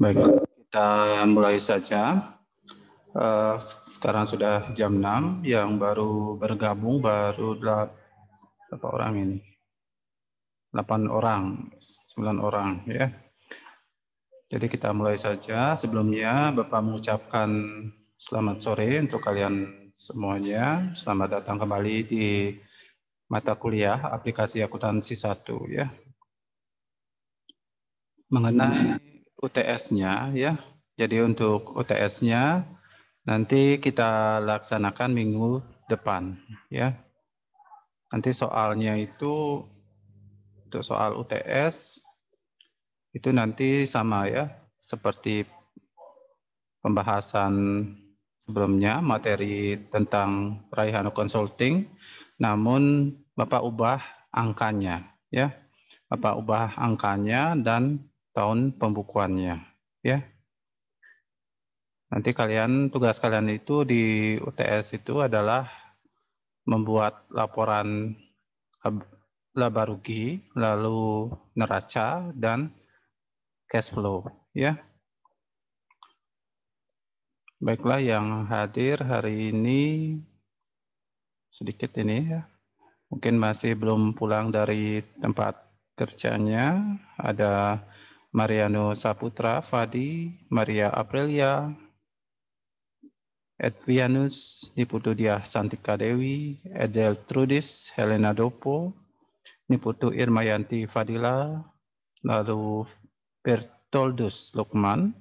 Baik, kita mulai saja. Sekarang sudah jam 6, yang baru bergabung baru berapa orang ini? 8 orang, 9 orang ya. Jadi kita mulai saja. Sebelumnya Bapak mengucapkan selamat sore untuk kalian semuanya. Selamat datang kembali di mata kuliah aplikasi akuntansi 1 ya. Mengenai UTS-nya ya. Jadi untuk UTS-nya nanti kita laksanakan minggu depan ya. Nanti soalnya itu untuk soal UTS itu nanti sama ya seperti pembahasan sebelumnya, materi tentang Raihana Consulting, namun Bapak ubah angkanya ya. Bapak ubah angkanya dan tahun pembukuannya ya. Nanti tugas kalian itu di UTS itu adalah membuat laporan laba rugi, lalu neraca dan cash flow ya. Baiklah, yang hadir hari ini sedikit ini ya. Mungkin masih belum pulang dari tempat kerjanya. Ada Mariano Saputra, Fadi, Maria Aprilia, Edvianus, Niputu Diah Santika Dewi, Edel Trudis, Helena Dopo, Niputu Irmayanti Fadila, lalu Bertoldus Lukman,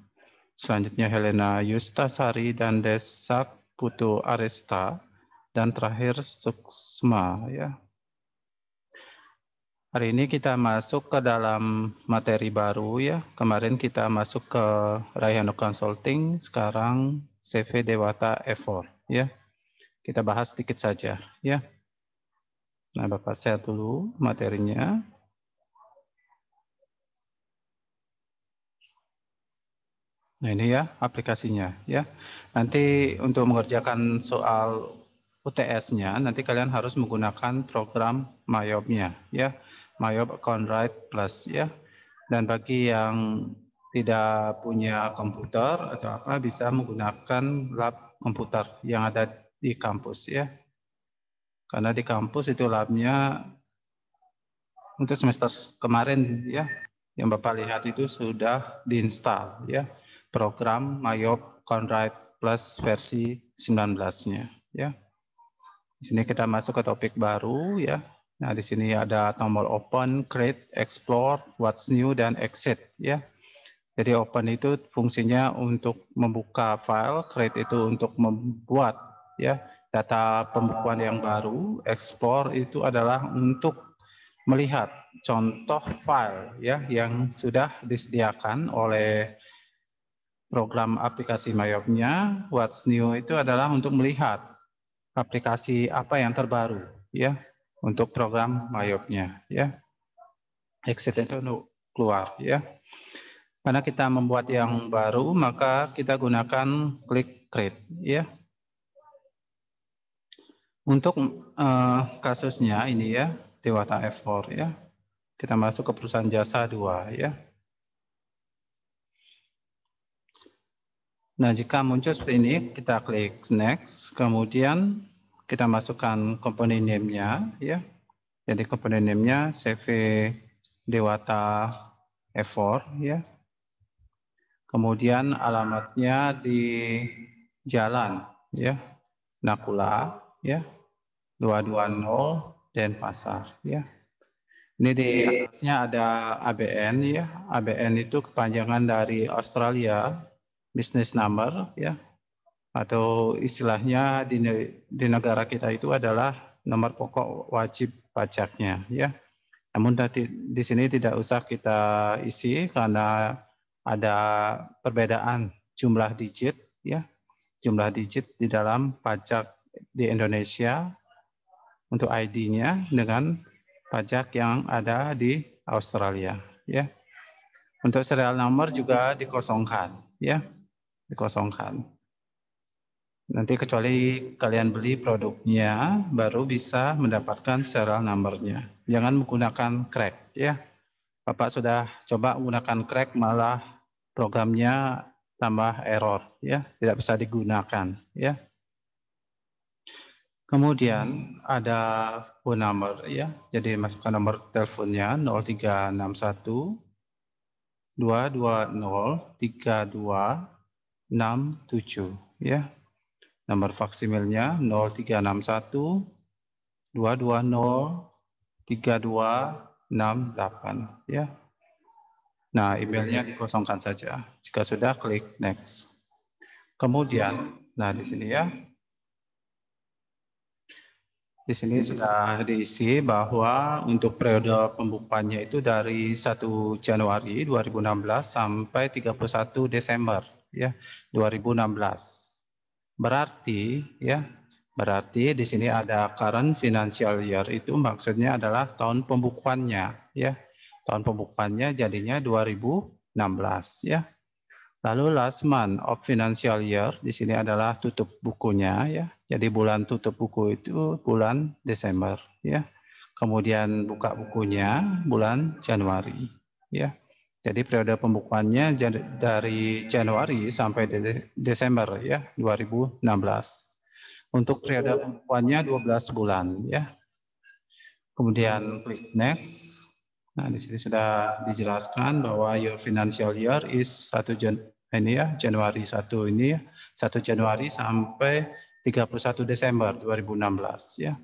selanjutnya Helena Yustasari dan Desak Putu Aresta, dan terakhir Suksma ya. Hari ini kita masuk ke dalam materi baru ya. Kemarin kita masuk ke Raihana Consulting, sekarang CV Dewata Effort ya. Kita bahas sedikit saja ya. Nah, Bapak share dulu materinya. Nah, ini ya aplikasinya ya. Nanti untuk mengerjakan soal UTS-nya, nanti kalian harus menggunakan program Mayop-nya ya. Mayop Account Write Plus ya. Dan bagi yang tidak punya komputer atau apa, bisa menggunakan lab komputer yang ada di kampus ya. Karena di kampus itu labnya untuk semester kemarin ya, yang Bapak lihat itu sudah diinstal ya, program Mayop Account Write Plus versi 19-nya ya. Di sini kita masuk ke topik baru ya. Nah, di sini ada tombol open, create, explore, what's new, dan exit ya. Jadi open itu fungsinya untuk membuka file, create itu untuk membuat ya data pembukuan yang baru, explore itu adalah untuk melihat contoh file ya yang sudah disediakan oleh program aplikasi Mayop-nya. What's new itu adalah untuk melihat aplikasi apa yang terbaru ya untuk program Mayop-nya ya. Exit itu untuk keluar ya. Karena kita membuat yang baru, maka kita gunakan klik create ya. Untuk kasusnya ini ya, Dewata F4 ya. Kita masuk ke perusahaan jasa 2 ya. Nah, jika muncul seperti ini, kita klik next, kemudian kita masukkan komponen name-nya ya. Jadi komponen name-nya CV Dewata F4 ya. Kemudian alamatnya di Jalan ya, Nakula ya, 220 Denpasar ya. Ini di atasnya ada ABN ya. ABN itu kepanjangan dari Australia Business Number ya. Atau istilahnya di negara kita itu adalah nomor pokok wajib pajaknya ya. Namun di sini tidak usah kita isi karena ada perbedaan jumlah digit ya. Jumlah digit di dalam pajak di Indonesia untuk ID-nya dengan pajak yang ada di Australia ya. Untuk serial number juga dikosongkan ya. Dikosongkan. Nanti kecuali kalian beli produknya baru bisa mendapatkan serial number-nya. Jangan menggunakan crack ya. Bapak sudah coba menggunakan crack malah programnya tambah error, ya, tidak bisa digunakan, ya. Kemudian ada phone number, ya, jadi masukkan nomor teleponnya 0361 220 3267, ya. Nomor faksimilnya 0361 220 3268, ya. Nah, emailnya dikosongkan saja. Jika sudah, klik next. Kemudian, nah di sini ya, di sini sudah diisi bahwa untuk periode pembukuannya itu dari 1 Januari 2016 sampai 31 Desember ya 2016. Berarti ya, berarti di sini ada current financial year, itu maksudnya adalah tahun pembukuannya ya. Tahun pembukuannya jadinya 2016 ya. Lalu last month of financial year di sini adalah tutup bukunya ya. Jadi bulan tutup buku itu bulan Desember ya. Kemudian buka bukunya bulan Januari ya. Jadi periode pembukuannya dari Januari sampai Desember ya 2016. Untuk periode pembukuannya 12 bulan ya. Kemudian klik next. Nah, di sini sudah dijelaskan bahwa your financial year is 1 Januari 1 ini 1 Januari sampai 31 Desember 2016 ya.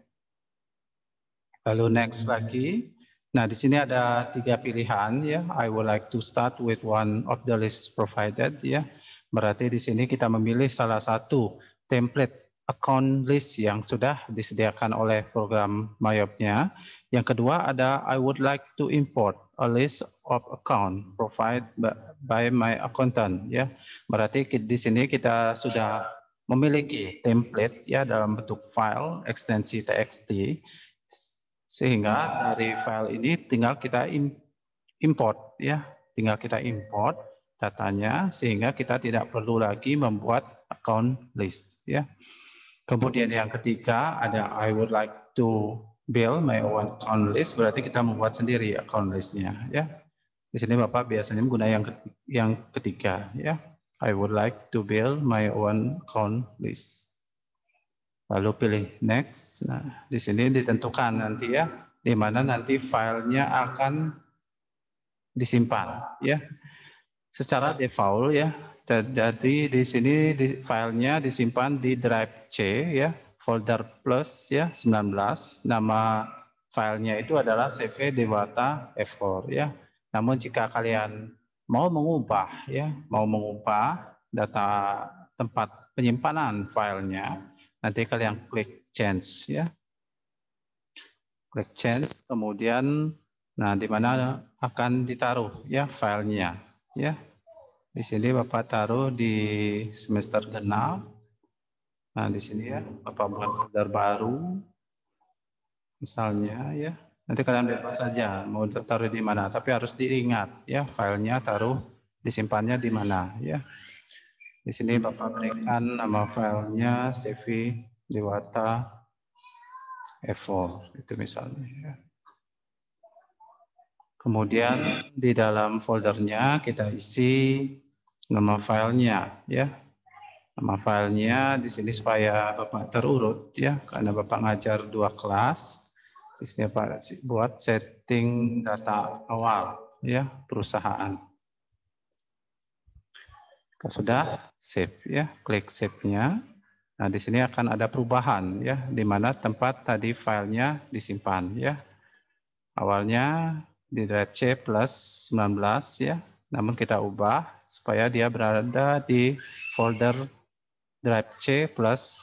Lalu next lagi. Nah, di sini ada 3 pilihan ya. I would like to start with one of the list provided ya. Berarti di sini kita memilih salah satu template account list yang sudah disediakan oleh program Mayop-nya. Yang kedua ada I would like to import a list of account provided by my accountant ya. Berarti di sini kita sudah memiliki template ya dalam bentuk file ekstensi TXT, sehingga dari file ini tinggal kita import ya, tinggal kita import datanya sehingga kita tidak perlu lagi membuat account list ya. Kemudian yang ketiga ada I would like to build my own account list, berarti kita membuat sendiri account listnya ya. Di sini Bapak biasanya menggunakan yang ketiga ya. I would like to build my own account list. Lalu pilih next. Nah, di sini ditentukan nanti ya, di mana nanti filenya akan disimpan ya. Secara default ya. Jadi di sini filenya disimpan di drive C ya, folder plus ya 19. Nama filenya itu adalah CV Dewata F4 ya. Namun jika kalian mau mengubah ya, mau mengubah data tempat penyimpanan filenya, nanti kalian klik change ya. Klik change, kemudian nah di mana akan ditaruh ya filenya ya. Di sini Bapak taruh di semester genap. Nah, di sini ya Bapak buat folder baru. Misalnya ya. Nanti kalian bebas saja mau taruh di mana, tapi harus diingat ya filenya taruh disimpannya di mana ya. Di sini Bapak berikan nama filenya CV Dewata F4 itu misalnya ya. Kemudian di dalam foldernya kita isi nama filenya ya. Nama filenya di sini supaya Bapak terurut ya, karena Bapak ngajar 2 kelas. Di sini Bapak buat setting data awal ya, perusahaan. Sudah save ya, klik save-nya. Nah, di sini akan ada perubahan ya, di mana tempat tadi filenya disimpan ya. Awalnya di drive C plus 19 ya, namun kita ubah supaya dia berada di folder drive C plus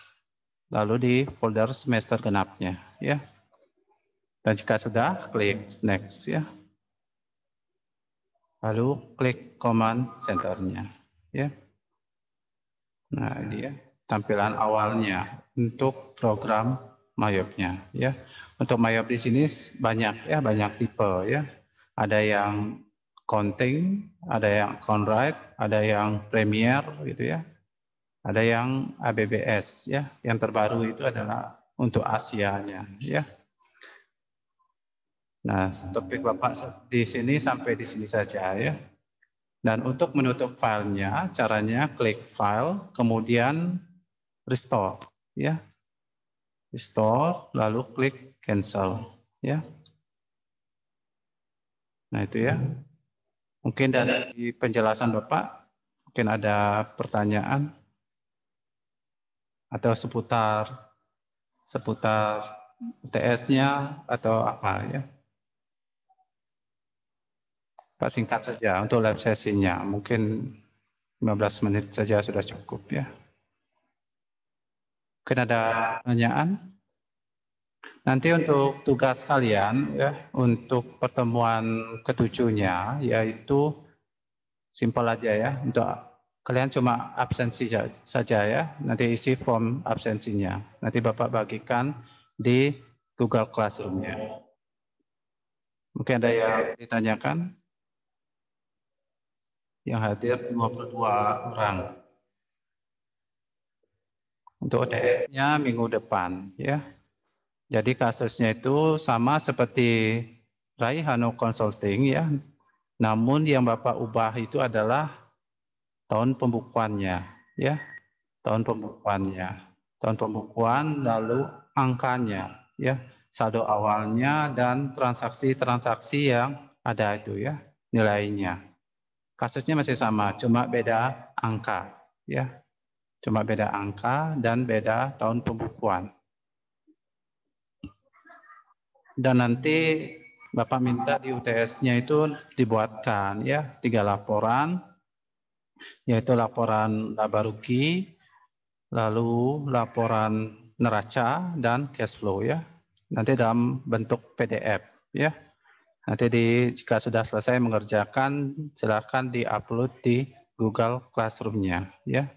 lalu di folder semester genapnya ya. Dan jika sudah, klik next ya. Lalu klik command centernya ya. Nah, ini ya tampilan awalnya untuk program Mayop-nya ya. Untuk Mayop di sini banyak ya, banyak tipe ya. Ada yang accounting, ada yang account write, ada yang premier gitu ya. Ada yang ABBS ya. Yang terbaru itu adalah untuk Asia-nya ya. Nah, topik Bapak di sini sampai di sini saja ya. Dan untuk menutup filenya, caranya klik file, kemudian restore, ya. Restore, lalu klik cancel, ya. Nah itu ya. Mungkin dari penjelasan Bapak, mungkin ada pertanyaan atau seputar UTS-nya atau apa ya. Pak singkat saja untuk live sesinya, mungkin 15 menit saja sudah cukup ya. Mungkin ada pertanyaan? Nanti untuk tugas kalian ya, untuk pertemuan ketujuhnya yaitu simpel aja ya, untuk kalian cuma absensi saja ya, nanti isi form absensinya. Nanti Bapak bagikan di Google Classroom-nya. Mungkin ada yang ditanyakan? Yang hadir 22 orang. Untuk OTS-nya minggu depan ya. Jadi kasusnya itu sama seperti Raihano Consulting ya. Namun yang Bapak ubah itu adalah tahun pembukuannya ya. Tahun pembukuannya. Tahun pembukuan lalu angkanya ya. Saldo awalnya dan transaksi-transaksi yang ada itu ya, nilainya. Kasusnya masih sama, cuma beda angka ya. Cuma beda angka dan beda tahun pembukuan. Dan nanti Bapak minta di UTS-nya itu dibuatkan ya 3 laporan, yaitu laporan laba rugi, lalu laporan neraca dan cash flow ya. Nanti dalam bentuk PDF ya. Nanti jika sudah selesai mengerjakan, silakan di-upload di Google Classroom-nya ya.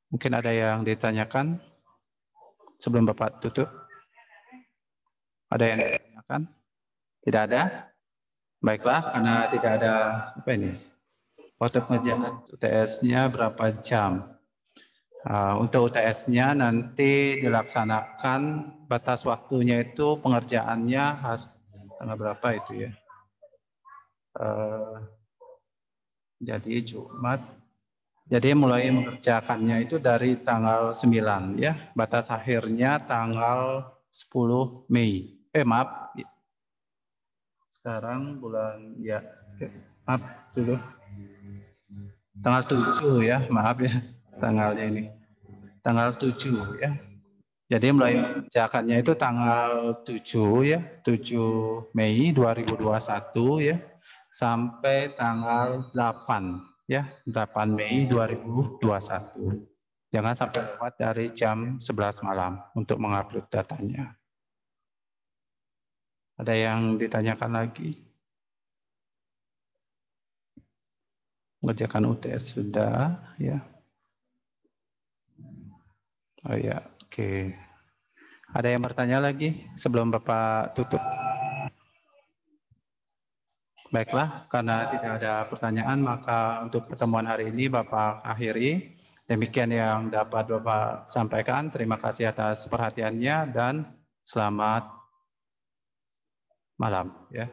Mungkin ada yang ditanyakan sebelum Bapak tutup? Ada yang ditanyakan? Tidak ada? Baiklah, karena tidak ada apa ini? Waktu pengerjaan UTS-nya berapa jam? Untuk UTS-nya nanti dilaksanakan batas waktunya itu pengerjaannya harus tanggal berapa itu ya? Jadi Jumat. Jadi mulai mengerjakannya itu dari tanggal 9 ya. Batas akhirnya tanggal 10 Mei. Maaf. Sekarang bulan ya. Maaf dulu. Tanggal 7 ya, maaf ya. Tanggalnya ini. Tanggal 7 ya. Jadi mulai mengerjakannya itu tanggal 7 ya, 7 Mei 2021 ya, sampai tanggal 8 ya, 8 Mei 2021. Jangan sampai lewat dari jam 11 malam untuk mengupload datanya. Ada yang ditanyakan lagi? Mengerjakan UTS sudah ya. Oh ya, oke. Ada yang bertanya lagi sebelum Bapak tutup? Baiklah, karena tidak ada pertanyaan, maka untuk pertemuan hari ini Bapak akhiri. Demikian yang dapat Bapak sampaikan. Terima kasih atas perhatiannya dan selamat malam. Ya.